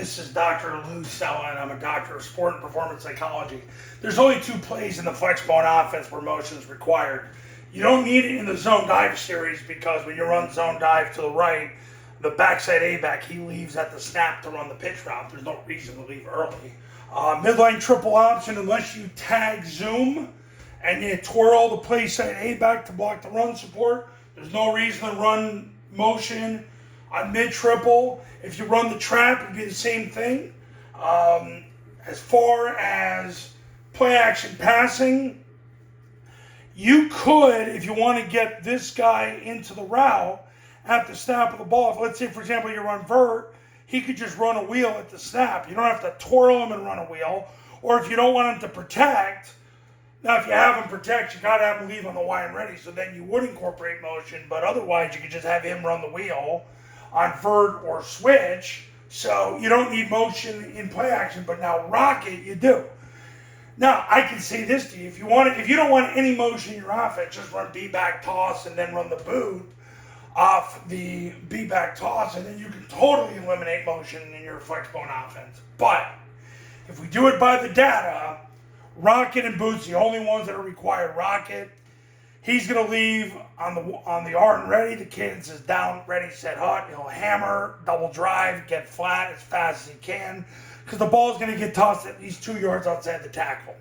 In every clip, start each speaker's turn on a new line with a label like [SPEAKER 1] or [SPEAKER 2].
[SPEAKER 1] This is Dr. Lou Stella, and I'm a doctor of sport and performance psychology. There's only two plays in the Flexbone offense where motion is required. You don't need it in the zone dive series because when you run zone dive to the right, the backside A-back, he leaves at the snap to run the pitch route. There's no reason to leave early. Midline triple option, unless you tag zoom and you twirl the play side A-back to block the run support, there's no reason to run motion on mid-triple. If you run the trap, it'd be the same thing. As far as play-action passing, you could, if you want to get this guy into the route at the snap of the ball, if let's say, for example, you run vert, he could just run a wheel at the snap. You don't have to twirl him and run a wheel. Or if you don't want him to protect, now if you have him protect, you got to have him leave on the Y and ready, so then you would incorporate motion, but otherwise you could just have him run the wheel on vert or switch, so you don't need motion in play action. But now rocket, you do. Now I can say this to you: if you don't want any motion in your offense, just run B-back toss and then run the boot off the B-back toss, and then you can totally eliminate motion in your Flexbone offense. But if we do it by the data, rocket and boot's the only ones that are required. Rocket, he's going to leave on the R and ready. The cadence is down, ready, set, hot. He'll hammer, double drive, get flat as fast as he can, because the ball is going to get tossed at least 2 yards outside the tackle.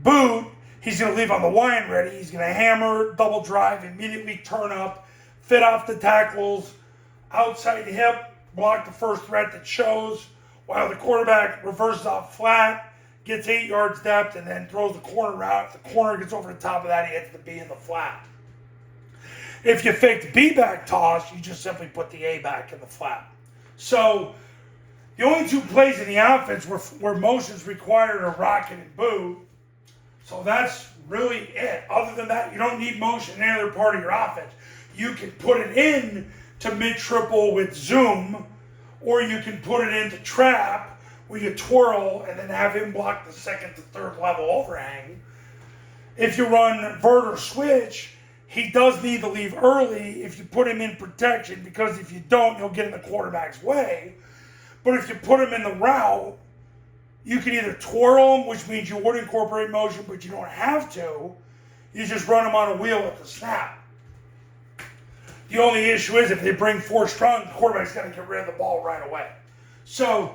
[SPEAKER 1] Boot, he's going to leave on the Y and ready. He's going to hammer, double drive, immediately turn up, fit off the tackles, outside hip, block the first threat that shows, while the quarterback reverses off flat, gets 8 yards depth, and then throws the corner route. If the corner gets over the top of that, he hits the B in the flat. If you fake the B-back toss, you just simply put the A-back in the flat. So the only two plays in the offense where motion's required are rocket and boot. So that's really it. Other than that, you don't need motion in any other part of your offense. You can put it in to mid-triple with zoom, or you can put it into trap where you twirl and then have him block the second to third level overhang. If you run vert or switch, he does need to leave early if you put him in protection, because if you don't, he'll get in the quarterback's way. But if you put him in the route, you can either twirl him, which means you would incorporate motion, but you don't have to. You just run him on a wheel at the snap. The only issue is if they bring 4 strong, the quarterback's got to get rid of the ball right away. So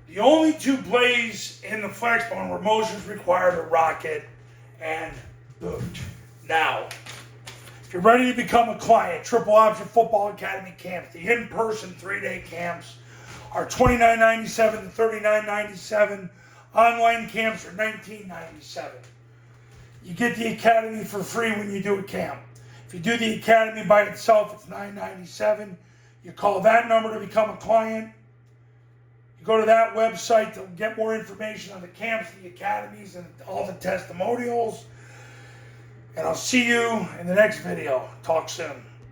[SPEAKER 1] the only two plays in the Flexbone where motion is required are rocket and boot. Now, if you're ready to become a client, Triple Option Football Academy camps, the in-person 3-day camps are $29.97 to $39.97. Online camps are $19.97. You get the academy for free when you do a camp. If you do the academy by itself, it's $9.97. You call that number to become a client. You go to that website to get more information on the camps, the academies, and all the testimonials. And I'll see you in the next video. Talk soon.